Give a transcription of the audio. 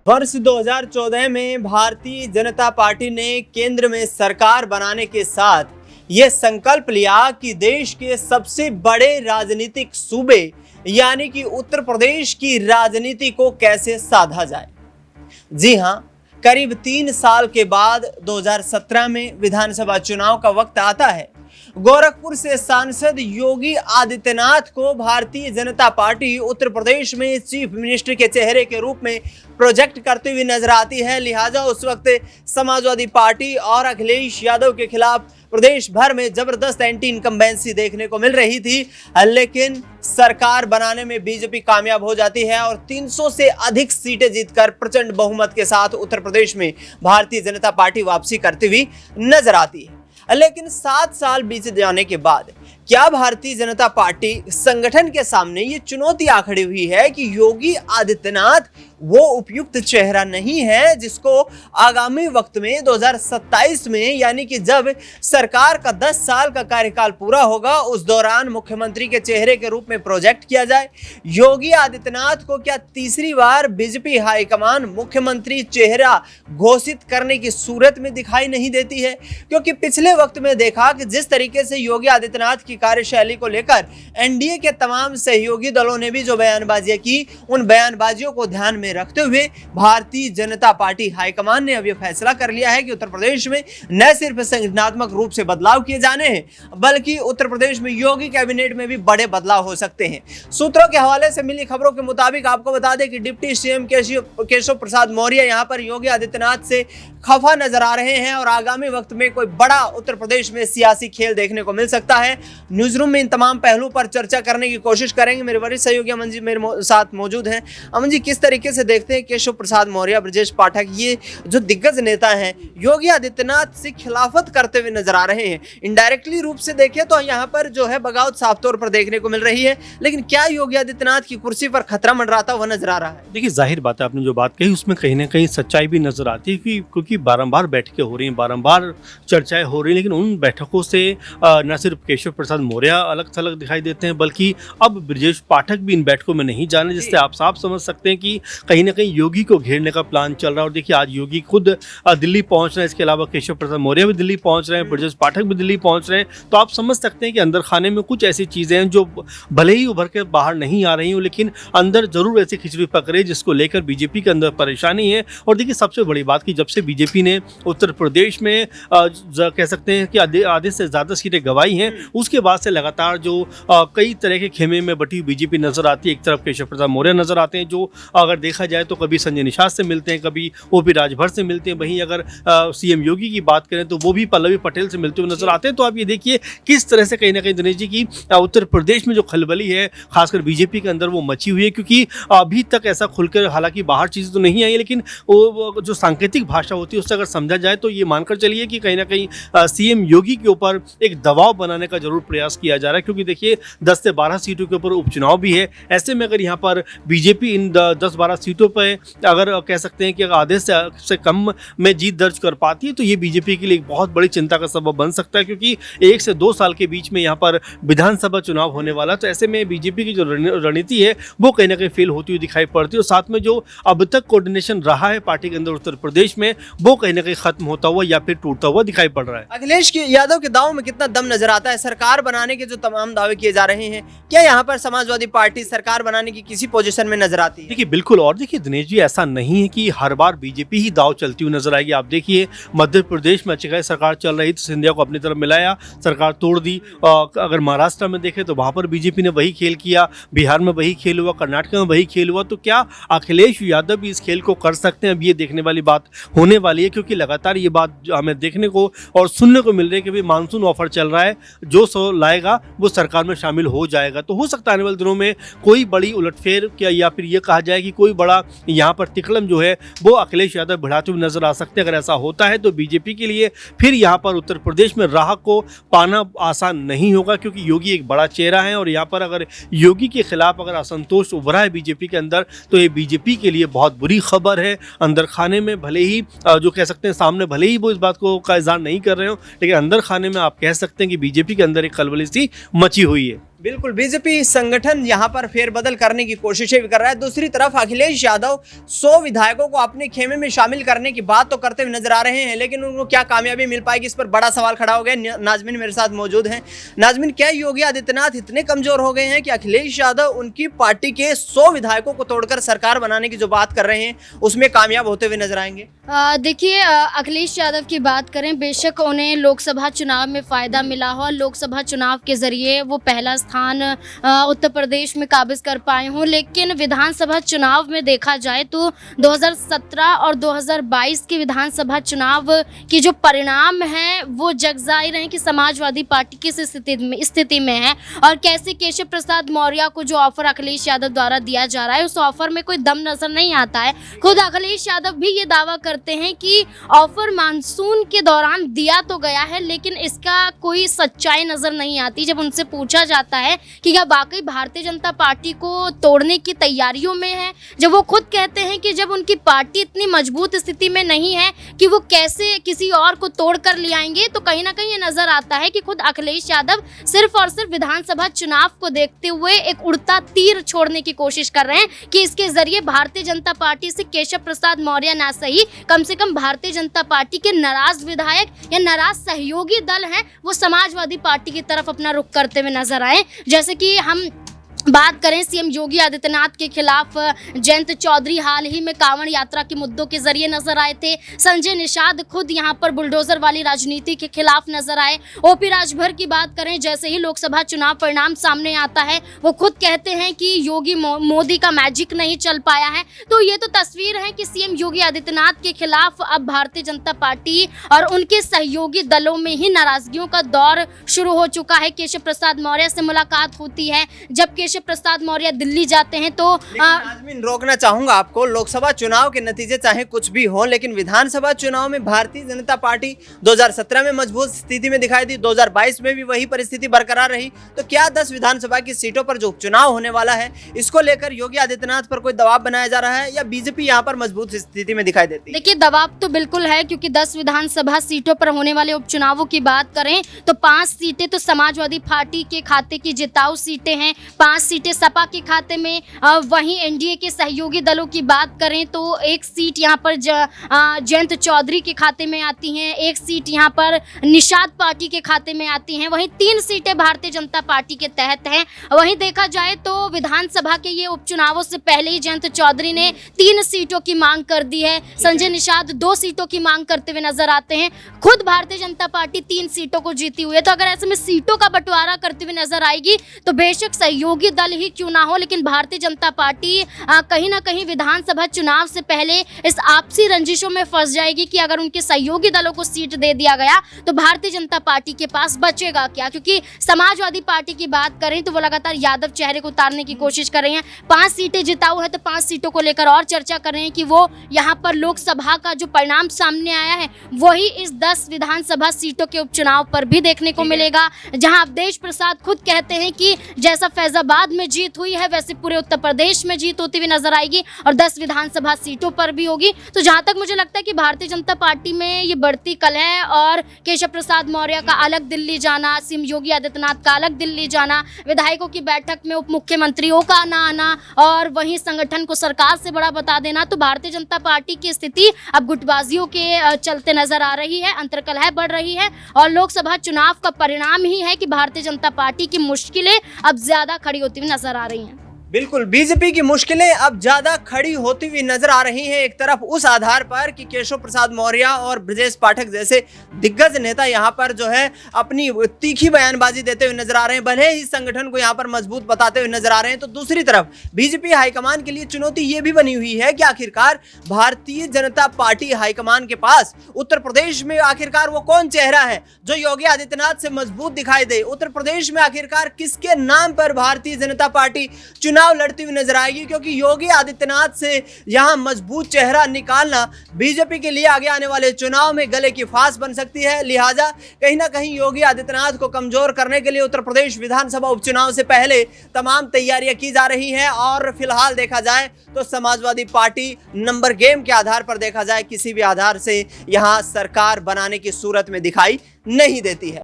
वर्ष 2014 में भारतीय जनता पार्टी ने केंद्र में सरकार बनाने के साथ ये संकल्प लिया कि देश के सबसे बड़े राजनीतिक सूबे यानी कि उत्तर प्रदेश की राजनीति को कैसे साधा जाए। जी हां, करीब 3 साल के बाद 2017 में विधानसभा चुनाव का वक्त आता है। गोरखपुर से सांसद योगी आदित्यनाथ को भारतीय जनता पार्टी उत्तर प्रदेश में चीफ मिनिस्टर के चेहरे के रूप में प्रोजेक्ट करती हुई नजर आती है। लिहाजा उस वक्त समाजवादी पार्टी और अखिलेश यादव के खिलाफ प्रदेश भर में जबरदस्त एंटी इनकम्बेंसी देखने को मिल रही थी, लेकिन सरकार बनाने में बीजेपी कामयाब हो जाती है और 300 से अधिक सीटें जीतकर प्रचंड बहुमत के साथ उत्तर प्रदेश में भारतीय जनता पार्टी वापसी करती हुई नजर आती है। लेकिन 7 साल बीत जाने के बाद क्या भारतीय जनता पार्टी संगठन के सामने ये चुनौती आ खड़ी हुई है कि योगी आदित्यनाथ वो उपयुक्त चेहरा नहीं है जिसको आगामी वक्त में 2027 में यानी कि जब सरकार का 10 साल का कार्यकाल पूरा होगा उस दौरान मुख्यमंत्री के चेहरे के रूप में प्रोजेक्ट किया जाए। योगी आदित्यनाथ को क्या तीसरी बार बीजेपी हाईकमान मुख्यमंत्री चेहरा घोषित करने की सूरत में दिखाई नहीं देती है? क्योंकि पिछले वक्त में देखा कि जिस तरीके से योगी आदित्यनाथ की कार्यशैली को लेकर एनडीए के तमाम सहयोगी दलों ने भी जो बयानबाजियां की, उन बयानबाजियों को ध्यान में रखते हुए भारतीय जनता पार्टी हाईकमान ने अब यह फैसला कर लिया है कि उत्तर प्रदेश में न सिर्फ संगठनात्मक रूप से बदलाव किए जाने हैं बल्कि उत्तर प्रदेश में योगी कैबिनेट में भी बड़े बदलाव हो सकते हैं। सूत्रों के हवाले से मिली खबरों के मुताबिक आपको बता दें कि डिप्टी सीएम केशव प्रसाद मौर्य यहां पर योगी आदित्यनाथ से खफा नजर आ रहे हैं और आगामी वक्त में कोई बड़ा उत्तर प्रदेश में सियासी खेल देखने को मिल सकता है। न्यूज रूम में इन तमाम पहलू पर चर्चा करने की कोशिश करेंगे। मेरे वरिष्ठ सहयोगी अमन जी मेरे साथ मौजूद हैं। अमन जी, किस तरीके से देखते हैं केशव प्रसाद मौर्य, ब्रजेश पाठक, ये जो दिग्गज नेता हैं योगी आदित्यनाथ से खिलाफत करते हुए नजर आ रहे हैं? इनडायरेक्टली रूप से देखें तो यहाँ पर जो है बगावत साफ तौर पर देखने को मिल रही है, लेकिन क्या योगी आदित्यनाथ की कुर्सी पर खतरा मंडराता हुआ नजर आ रहा है? देखिए, जाहिर बात है, आपने जो बात कही उसमें कहीं ना कहीं सच्चाई भी नजर आती है क्योंकि बारंबार बैठकें हो रही हैं, बारंबार चर्चाएं हो रही हैं, लेकिन उन बैठकों से न सिर्फ केशव प्रसाद मौर्य अलग थलग दिखाई देते हैं बल्कि अब ब्रजेश पाठक भी इन बैठकों में नहीं जाने, जिससे आप साफ समझ सकते हैं कि कहीं ना कहीं योगी को घेरने का प्लान चल रहा है। और देखिए, आज योगी खुद दिल्ली पहुंच रहे हैं, इसके अलावा केशव प्रसाद मौर्य भी दिल्ली पहुंच रहे हैं, ब्रजेश पाठक भी दिल्ली पहुंच रहे हैं। तो आप समझ सकते हैं कि अंदर खाने में कुछ ऐसी चीजें हैं जो भले ही उभर के बाहर नहीं आ रही हूँ, लेकिन अंदर जरूर ऐसी खिचड़ी पक रही है जिसको लेकर बीजेपी के अंदर परेशानी है। और देखिए, सबसे बड़ी बात कि जब से बीजेपी ने उत्तर प्रदेश में कह सकते हैं कि आधे से ज्यादा सीटें गंवाई हैं, उसके बाद से लगातार जो कई तरह के खेमे में बटी बीजेपी नजर आती है। एक तरफ केशव प्रसाद मौर्य नजर आते हैं जो अगर देखा जाए तो कभी संजय निषाद से मिलते हैं, कभी ओपी राजभर से मिलते हैं। वहीं अगर सीएम योगी की बात करें तो वो भी पल्लवी पटेल से मिलते हुए नजर आते हैं। तो आप ये देखिए किस तरह से कहीं ना कहीं दिनेश जी की उत्तर प्रदेश में जो खलबली है खासकर बीजेपी के अंदर वो मची हुई है, क्योंकि अभी तक ऐसा खुलकर, हालांकि बाहर चीजें तो नहीं आई, लेकिन वो जो सांकेतिक भाषा होती है उससे अगर समझा जाए तो ये मानकर चलिए कि कहीं ना कहीं सीएम योगी के ऊपर एक दबाव बनाने का जरूर प्रयास किया जा रहा है। क्योंकि देखिए, 10 से 12 सीटों के ऊपर उपचुनाव भी है। ऐसे में अगर यहाँ पर बीजेपी इन 10-12 सीटों पर अगर कह सकते हैं कि अगर आधे से कम में जीत दर्ज कर पाती है तो ये बीजेपी के लिए एक बहुत बड़ी चिंता का सबब बन सकता है, क्योंकि 1 से 2 साल के बीच में यहाँ पर विधानसभा चुनाव होने वाला। तो ऐसे में बीजेपी की जो रणनीति है वो कहीं ना कहीं फेल होती हुई दिखाई पड़ती है और साथ में जो अब तक कोऑर्डिनेशन रहा है पार्टी के अंदर उत्तर प्रदेश में वो कहीं ना कहीं खत्म होता हुआ या फिर टूटता हुआ दिखाई पड़ रहा है। अखिलेश यादव के दावों में कितना दम नजर आता है? सरकार बनाने के जो तमाम दावे किए जा रहे हैं, क्या यहाँ पर समाजवादी पार्टी सरकार बनाने की किसी पोजीशन में नजर आती है? देखिए, बिल्कुल। और देखिए दिनेश जी, ऐसा नहीं है कि हर बार बीजेपी ही दाव चलती हुई नजर आएगी। आप देखिए, मध्य प्रदेश में अच्छी खासी सरकार चल रही तो सिंधिया को अपनी तरफ मिलाया, सरकार तोड़ दी। अगर महाराष्ट्र में देखें तो वहां पर बीजेपी ने वही खेल किया, बिहार में वही खेल हुआ, कर्नाटक में वही खेल हुआ। तो क्या अखिलेश यादव भी इस खेल को कर सकते हैं? अब ये देखने वाली बात होने वाली है, क्योंकि लगातार ये बात हमें देखने को और सुनने को मिल रही है कि भाई मानसून ऑफर चल रहा है, जो सो लाएगा वो सरकार में शामिल हो जाएगा। तो हो सकता है आने वाले दिनों में कोई बड़ी उलटफेर या फिर ये कहा जाए कि कोई बड़ा यहाँ पर तिकड़म जो है वो अखिलेश यादव बढ़ाते हुए नजर आ सकते हैं। अगर ऐसा होता है तो बीजेपी के लिए फिर यहाँ पर उत्तर प्रदेश में राह को पाना आसान नहीं होगा, क्योंकि योगी एक बड़ा चेहरा है और यहाँ पर अगर योगी के खिलाफ अगर असंतोष उभरा है बीजेपी के अंदर तो ये बीजेपी के लिए बहुत बुरी खबर है। अंदर खाने में भले ही जो कह सकते हैं सामने भले ही वो इस बात को का इज़हार नहीं कर रहे हो, लेकिन अंदर खाने में आप कह सकते हैं कि बीजेपी के अंदर एक खलबली सी मची हुई है। बिल्कुल, बीजेपी संगठन यहाँ पर फेरबदल करने की कोशिशें भी कर रहा है। दूसरी तरफ अखिलेश यादव 100 विधायकों को अपने खेमे में शामिल करने की बात तो करते हुए नजर आ रहे हैं, लेकिन उनको क्या कामयाबी मिल पाएगी, इस पर बड़ा सवाल खड़ा हो गया। नाजमीन मेरे साथ मौजूद हैं। नाजमीन, क्या योगी आदित्यनाथ इतने कमजोर हो गए हैं कि अखिलेश यादव उनकी पार्टी के 100 विधायकों को तोड़कर सरकार बनाने की जो बात कर रहे हैं उसमें कामयाब होते हुए नजर आएंगे? देखिए, अखिलेश यादव की बात करें, बेशक उन्हें लोकसभा चुनाव में फ़ायदा मिला हो, लोकसभा चुनाव के ज़रिए वो पहला स्थान उत्तर प्रदेश में काबिज़ कर पाए हों, लेकिन विधानसभा चुनाव में देखा जाए तो 2017 और 2022 के विधानसभा चुनाव के जो परिणाम हैं वो जगज़ाहिर हैं कि समाजवादी पार्टी किस स्थिति में है और कैसे केशव प्रसाद मौर्य को जो ऑफ़र अखिलेश यादव द्वारा दिया जा रहा है उस ऑफ़र में कोई दम नज़र नहीं आता है। खुद अखिलेश यादव भी ये दावा करते हैं कि ऑफ़र मानसून के दौरान दिया तो गया है, लेकिन इसका कोई सच्चाई नज़र नहीं आती। जब उनसे पूछा जाता है कि क्या वाकई भारतीय जनता पार्टी को तोड़ने की तैयारियों में है, जब वो खुद कहते हैं कि जब उनकी पार्टी इतनी मजबूत स्थिति में नहीं है कि वो कैसे किसी और को तोड़ कर ले आएंगे, तो कहीं ना कहीं ये नज़र आता है कि खुद अखिलेश यादव सिर्फ और सिर्फ विधानसभा चुनाव को देखते हुए एक उड़ता तीर छोड़ने की कोशिश कर रहे हैं कि इसके जरिए भारतीय जनता पार्टी से केशव प्रसाद मौर्य ना सही, कम से कम भारतीय जनता पार्टी के नाराज विधायक या नाराज सहयोगी दल हैं वो समाजवादी पार्टी की तरफ अपना रुख करते हुए नजर आए। जैसे कि हम बात करें सीएम योगी आदित्यनाथ के खिलाफ जयंत चौधरी हाल ही में कांवड़ यात्रा के मुद्दों के जरिए नजर आए थे। संजय निषाद खुद यहां पर बुलडोजर वाली राजनीति के खिलाफ नजर आए। ओपी राजभर की बात करें, जैसे ही लोकसभा चुनाव परिणाम सामने आता है वो खुद कहते हैं कि योगी मोदी का मैजिक नहीं चल पाया है। तो ये तो तस्वीर है कि सीएम योगी आदित्यनाथ के खिलाफ अब भारतीय जनता पार्टी और उनके सहयोगी दलों में ही नाराजगियों का दौर शुरू हो चुका है। केशव प्रसाद मौर्य से मुलाकात होती है, जब केशव प्रसाद मौर्य दिल्ली जाते हैं तो नाज़मीन, रोकना चाहूंगा आपको। लोकसभा चुनाव के नतीजे चाहे कुछ भी हो, लेकिन विधानसभा चुनाव में भारतीय जनता पार्टी 2017 में मजबूत स्थिति में दिखाई दी, 2022 में भी वही परिस्थिति बरकरार रही। तो क्या 10 विधानसभा की सीटों पर जो उपचुनाव होने वाला है इसको लेकर योगी आदित्यनाथ पर कोई दबाव बनाया जा रहा है या बीजेपी यहाँ पर मजबूत स्थिति में दिखाई देती है? देखिए, दबाव तो बिल्कुल है, क्योंकि 10 विधानसभा सीटों पर होने वाले उपचुनावों की बात करें तो 5 सीटें तो समाजवादी पार्टी के खाते की जिताऊ सीटें हैं, 5 सीटें सपा के खाते में। वहीं एनडीए के सहयोगी दलों की बात करें तो 1 सीट यहां पर जयंत चौधरी के खाते में आती हैं, 1 सीट यहां पर निषाद पार्टी के खाते में आती हैं, वहीं 3 सीटें भारतीय जनता पार्टी के तहत हैं। वहीं देखा जाए तो विधानसभा के ये उपचुनावों से पहले ही जयंत चौधरी ने 3 सीटों की मांग कर दी है, संजय निषाद 2 सीटों की मांग करते हुए नजर आते हैं। खुद भारतीय जनता पार्टी 3 सीटों को जीती हुई है। तो अगर ऐसे में सीटों का बंटवारा करते हुए नजर आएगी तो बेशक सहयोगी दल ही क्यों ना हो, लेकिन भारतीय जनता पार्टी कहीं ना कहीं विधानसभा चुनाव से पहले इस आपसी रंजिशों में फंस जाएगी कि अगर उनके सहयोगी दलों को सीट दे दिया गया तो भारतीय जनता पार्टी के पास बचेगा क्या। क्योंकि समाजवादी पार्टी की बात करें तो वो लगातार यादव चेहरे को उतारने की कोशिश कर रही हैं। 5 सीटें जिताऊ है तो 5 सीटों को लेकर और चर्चा कर रहे हैं कि वो यहाँ पर लोकसभा का जो परिणाम सामने आया है वही इस 10 विधानसभा सीटों के उपचुनाव पर भी देखने को मिलेगा, जहाँ अवधेश प्रसाद खुद कहते हैं कि जैसा फैजाबाद में जीत हुई है वैसे पूरे उत्तर प्रदेश में जीत होती हुई नजर आएगी और 10 विधानसभा सीटों पर भी होगी। तो जहां तक मुझे लगता है कि भारतीय जनता पार्टी में ये बढ़ती कलह और केशव प्रसाद मौर्य का अलग दिल्ली जाना, सीएम योगी आदित्यनाथ का अलग दिल्ली जाना, विधायकों की बैठक में उप मुख्यमंत्रियों का ना आना और वहीं संगठन को सरकार से बड़ा बता देना, तो भारतीय जनता पार्टी की स्थिति अब गुटबाजियों के चलते नजर आ रही है, अंतर्कलह बढ़ रही है और लोकसभा चुनाव का परिणाम ही है कि भारतीय जनता पार्टी की मुश्किलें अब ज्यादा खड़ी होती हुई नजर आ रही हैं। बिल्कुल, बीजेपी की मुश्किलें अब ज्यादा खड़ी होती हुई नजर आ रही हैं। एक तरफ उस आधार पर कि केशव प्रसाद मौर्य और ब्रजेश पाठक जैसे दिग्गज नेता यहां पर जो है अपनी तीखी बयानबाजी देते हुए नजर आ रहे हैं, भले ही संगठन को यहां पर मजबूत बताते हुए नजर आ रहे हैं। तो दूसरी तरफ बीजेपी हाईकमान के लिए चुनौती ये भी बनी हुई है कि आखिरकार भारतीय जनता पार्टी हाईकमान के पास उत्तर प्रदेश में आखिरकार वो कौन चेहरा है जो योगी आदित्यनाथ से मजबूत दिखाई दे। उत्तर प्रदेश में आखिरकार किसके नाम पर भारतीय जनता पार्टी चुनाव लड़ती हुई नजर आएगी, क्योंकि योगी आदित्यनाथ से यहां मजबूत चेहरा निकालना बीजेपी के लिए आगे आने वाले चुनाव में गले की फांस बन सकती है। लिहाजा कहीं ना कहीं योगी आदित्यनाथ को कमजोर करने के लिए उत्तर प्रदेश विधानसभा उपचुनाव से पहले तमाम तैयारियां की जा रही हैं और फिलहाल देखा जाए तो समाजवादी पार्टी नंबर गेम के आधार पर देखा जाए किसी भी आधार से यहां सरकार बनाने की सूरत में दिखाई नहीं देती है।